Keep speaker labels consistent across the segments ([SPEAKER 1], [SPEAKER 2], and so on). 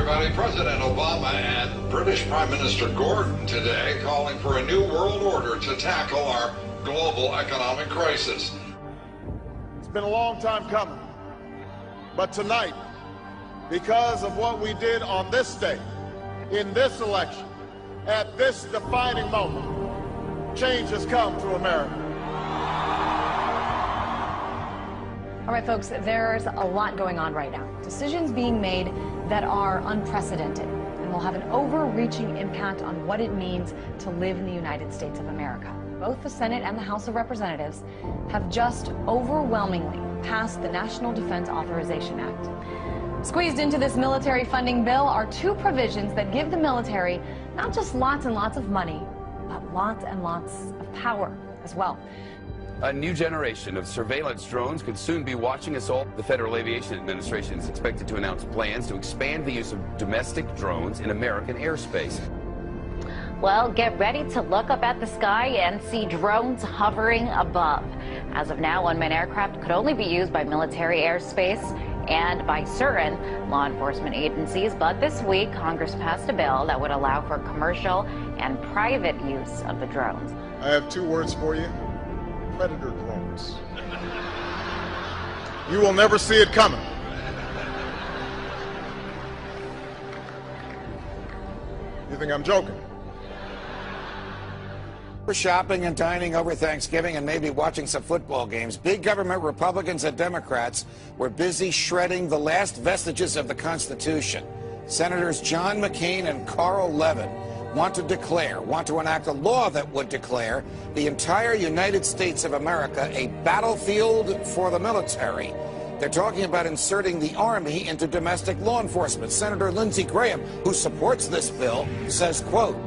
[SPEAKER 1] everybody. President Obama and British Prime Minister Gordon today calling for a new world order to tackle our global economic crisis.
[SPEAKER 2] It's been a long time coming, but tonight, because of what we did on this day, in this election, at this defining moment, change has come to America.
[SPEAKER 3] All right, folks, there's a lot going on right now. Decisions being made that are unprecedented and will have an overreaching impact on what it means to live in the United States of America. Both the Senate and the House of Representatives have just overwhelmingly passed the National Defense Authorization Act. Squeezed into this military funding bill are two provisions that give the military not just lots and lots of money, but lots and lots of power as well.
[SPEAKER 4] A new generation of surveillance drones could soon be watching us all. The Federal Aviation Administration is expected to announce plans to expand the use of domestic drones in American airspace.
[SPEAKER 5] Well, get ready to look up at the sky and see drones hovering above. As of now, unmanned aircraft could only be used by military airspace and by certain law enforcement agencies. But this week, Congress passed a bill that would allow for commercial and private use of the drones.
[SPEAKER 2] I have two words for you: predator drones. You will never see it coming. You think I'm joking?
[SPEAKER 6] For shopping and dining over Thanksgiving and maybe watching some football games, big government Republicans and Democrats were busy shredding the last vestiges of the Constitution. Senators John McCain and Carl Levin want to enact a law that would declare the entire United States of America a battlefield for the military. They're talking about inserting the Army into domestic law enforcement. Senator Lindsey Graham, who supports this bill, says, quote,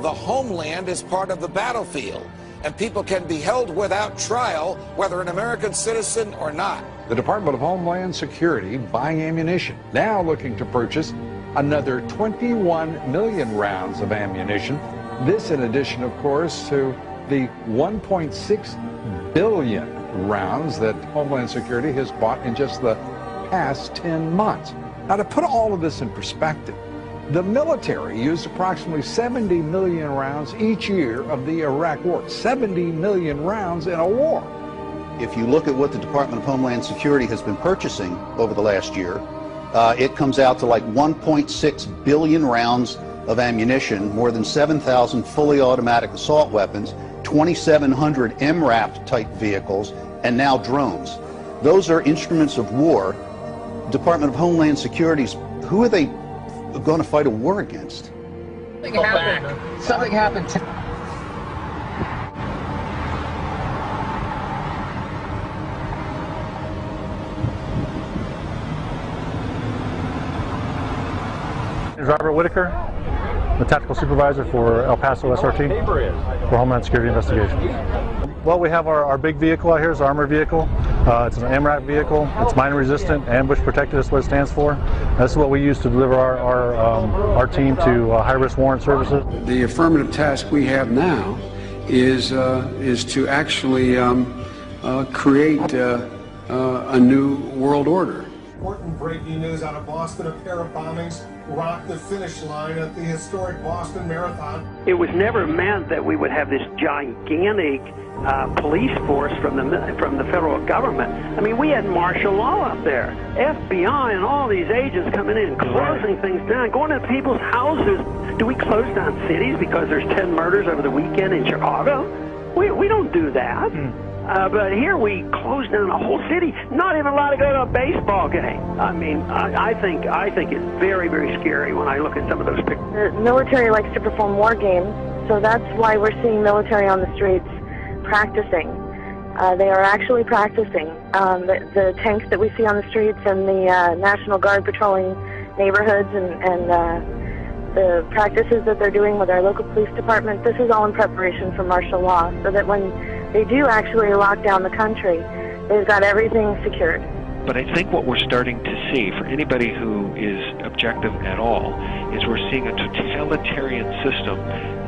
[SPEAKER 6] "The homeland is part of the battlefield, and people can be held without trial, whether an American citizen or not."
[SPEAKER 7] The Department of Homeland Security buying ammunition, now looking to purchase another 21 million rounds of ammunition. This in addition, of course, to the 1.6 billion rounds that Homeland Security has bought in just the past 10 months. Now, to put all of this in perspective, the military used approximately 70 million rounds each year of the Iraq War. 70 million rounds in a war.
[SPEAKER 8] If you look at what the Department of Homeland Security has been purchasing over the last year, it comes out to like 1.6 billion rounds of ammunition, more than 7,000 fully automatic assault weapons, 2,700 MRAP type vehicles, and now drones. Those are instruments of war. Department of Homeland Security's, who are they going to fight a war against?
[SPEAKER 9] Something happened.
[SPEAKER 10] Robert Whitaker, the tactical supervisor for El Paso SRT for Homeland Security Investigations. Well, we have our big vehicle out here, it's an armored vehicle. It's an MRAP vehicle. It's mine resistant, ambush protected, that's what it stands for. This is what we use to deliver our team to high-risk warrant services.
[SPEAKER 11] The affirmative task we have now is to actually create a new world order.
[SPEAKER 12] Important breaking news out of Boston: a pair of bombings rocked the finish line at the historic Boston Marathon.
[SPEAKER 13] It was never meant that we would have this gigantic police force from the federal government. I mean, we had martial law up there, FBI and all these agents coming in and closing things down, going to people's houses. Do we close down cities because there's 10 murders over the weekend in Chicago? We don't do that. But here we close down a whole city, not even allowed to go to a baseball game. I mean, I think it's very, very scary when I look at some of those pictures.
[SPEAKER 14] The military likes to perform war games, so that's why we're seeing military on the streets practicing. They are actually practicing. The tanks that we see on the streets and the National Guard patrolling neighborhoods and the practices that they're doing with our local police department, this is all in preparation for martial law, so that when they do actually lock down the country, they've got everything secured.
[SPEAKER 15] But I think what we're starting to see, for anybody who is objective at all, is we're seeing a totalitarian system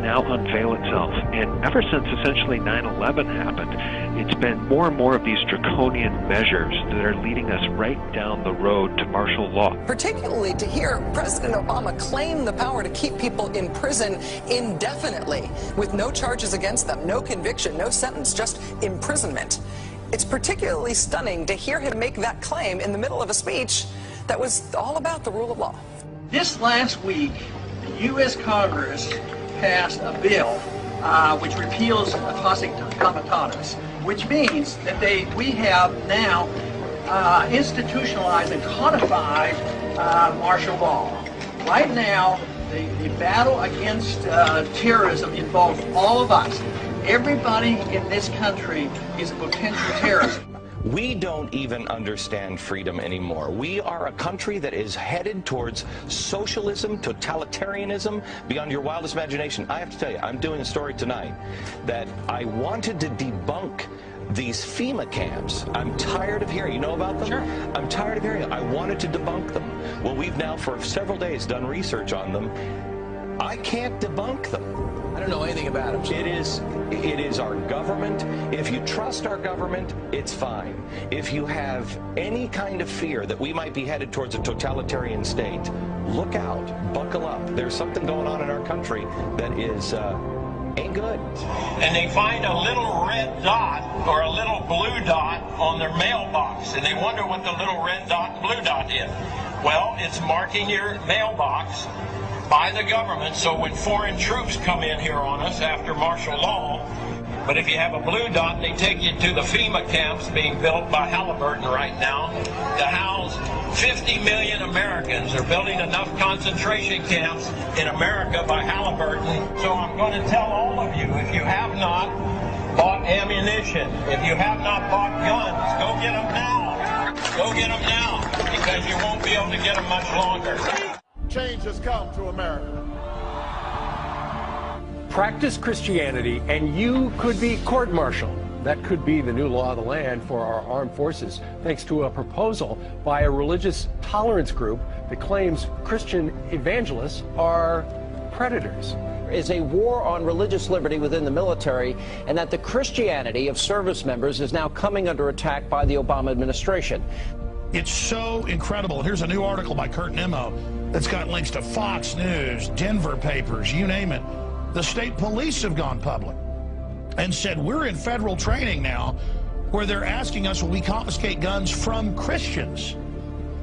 [SPEAKER 15] now unveil itself. And ever since essentially 9/11 happened, it's been more and more of these draconian measures that are leading us right down the road to martial law.
[SPEAKER 16] Particularly to hear President Obama claim the power to keep people in prison indefinitely with no charges against them, no conviction, no sentence, just imprisonment. It's particularly stunning to hear him make that claim in the middle of a speech that was all about the rule of law.
[SPEAKER 17] This last week, the U.S. Congress passed a bill which repeals Habeas Corpus, which means that we have now institutionalized and codified martial law. Right now, the battle against terrorism involves all of us. Everybody in this country is a potential terrorist.
[SPEAKER 18] We don't even understand freedom anymore. We are a country that is headed towards socialism, totalitarianism, beyond your wildest imagination. I have to tell you, I'm doing a story tonight that I wanted to debunk these FEMA camps. I'm tired of hearing. You know about them? Sure. I'm tired of hearing. I wanted to debunk them. Well, we've now for several days done research on them. I can't debunk them.
[SPEAKER 19] I don't know anything about them.
[SPEAKER 18] It is our government. If you trust our government, it's fine. If you have any kind of fear that we might be headed towards a totalitarian state, look out, buckle up. There's something going on in our country that is ain't good.
[SPEAKER 20] And they find a little red dot or a little blue dot on their mailbox, and they wonder what the little red dot and blue dot is. Well, it's marking your mailbox by the government, so when foreign troops come in here on us after martial law, but if you have a blue dot, they take you to the FEMA camps being built by Halliburton right now to house 50 million Americans. They're building enough concentration camps in America by Halliburton. So I'm going to tell all of you, if you have not bought ammunition, if you have not bought guns, go get them now. Go get them now, because you won't be able to get them much longer.
[SPEAKER 2] Change has come to America.
[SPEAKER 21] Practice Christianity and you could be court-martialed. That could be the new law of the land for our armed forces, thanks to a proposal by a religious tolerance group that claims Christian evangelists are predators.
[SPEAKER 22] Is a war on religious liberty within the military, and that the Christianity of service members is now coming under attack by the Obama administration.
[SPEAKER 23] It's so incredible. Here's a new article by Kurt Nimmo that's got links to Fox News, Denver papers, you name it. The state police have gone public and said, we're in federal training now where they're asking us, will we confiscate guns from Christians?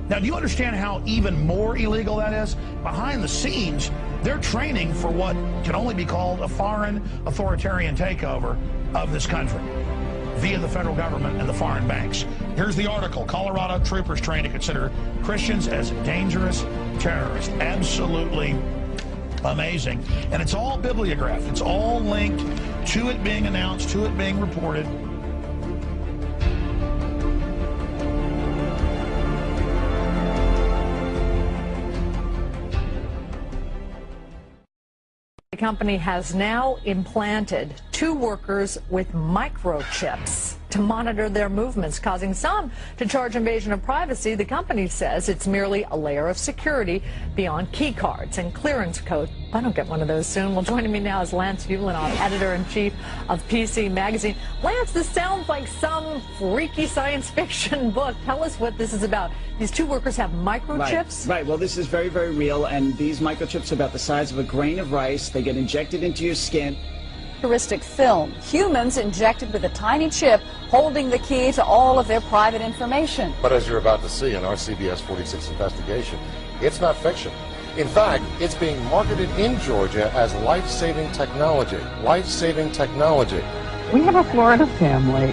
[SPEAKER 23] Now, do you understand how even more illegal that is? Behind the scenes, they're training for what can only be called a foreign authoritarian takeover of this country via the federal government and the foreign banks. Here's the article. Colorado troopers trained to consider Christians as dangerous terrorists. Absolutely amazing. And it's all bibliographed. It's all linked to it being announced, to it being reported.
[SPEAKER 24] The company has now implanted 2 workers with microchips to monitor their movements, causing some to charge invasion of privacy. The company says it's merely a layer of security beyond key cards and clearance codes. I don't get one of those soon. Well, joining me now is Lance Ulanoff, editor-in-chief of PC Magazine. Lance, this sounds like some freaky science fiction book. Tell us what this is about. These 2 workers have microchips?
[SPEAKER 25] Right. Well, this is very, very real, and these microchips are about the size of a grain of rice. They get injected into your skin.
[SPEAKER 26] Futuristic film. Humans injected with a tiny chip holding the key to all of their private information.
[SPEAKER 27] But as you're about to see in our CBS 46 investigation, it's not fiction. In fact, it's being marketed in Georgia as life-saving technology. Life-saving technology.
[SPEAKER 28] We have a Florida family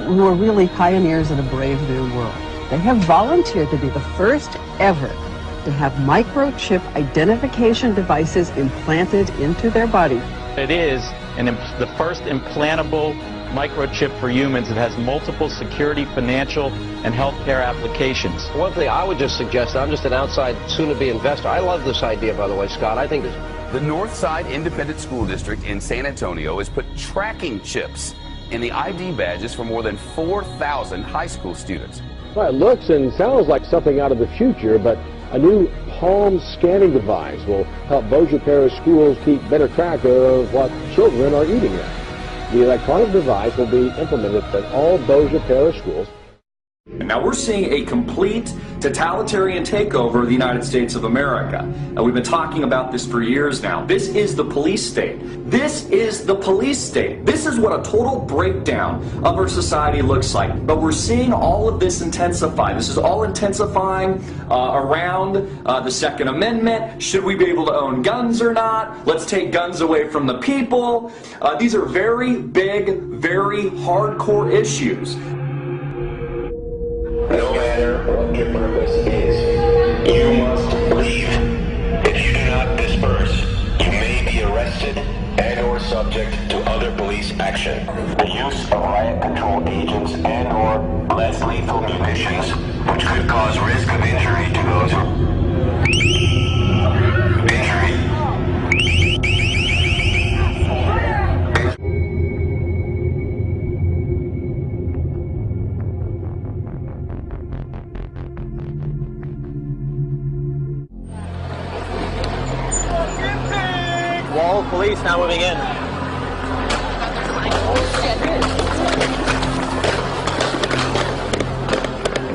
[SPEAKER 28] who are really pioneers in a brave new world. They have volunteered to be the first ever to have microchip identification devices implanted into their body.
[SPEAKER 29] It is the first implantable microchip for humans that has multiple security, financial, and healthcare applications.
[SPEAKER 22] One thing I would just suggest, I'm just an outside soon-to-be investor. I love this idea, by the way, Scott. I think
[SPEAKER 4] the Northside Independent School District in San Antonio has put tracking chips in the ID badges for more than 4,000 high school students.
[SPEAKER 1] Well, it looks and sounds like something out of the future, but a new palm scanning device will help Bossier Parish schools keep better track of what children are eating at. The electronic device will be implemented at all Bossier Parish schools.
[SPEAKER 3] Now we're seeing a complete totalitarian takeover of the United States of America. We've been talking about this for years now. This is the police state. This is the police state. This is what a total breakdown of our society looks like. But we're seeing all of this intensify. This is all intensifying around the Second Amendment. Should we be able to own guns or not? Let's take guns away from the people. These are very big, very hardcore issues.
[SPEAKER 5] No matter what your purpose is, you must leave. If you do not disperse, you may be arrested and or subject to other police action. The use of riot control agents and or less lethal munitions, which could cause risk of injury to those who...
[SPEAKER 3] Wall police now moving in.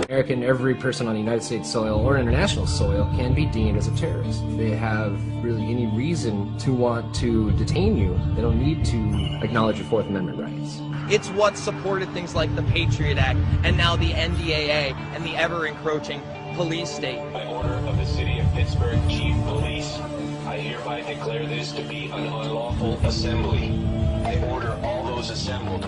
[SPEAKER 6] American, every person on United States soil or international soil can be deemed as a terrorist. If they have really any reason to want to detain you, they don't need to acknowledge your Fourth Amendment rights.
[SPEAKER 7] It's what supported things like the Patriot Act and now the NDAA and the ever-encroaching police state.
[SPEAKER 5] By order of the City of Pittsburgh Chief Police, I hereby declare this to be an unlawful assembly. I order all those assembled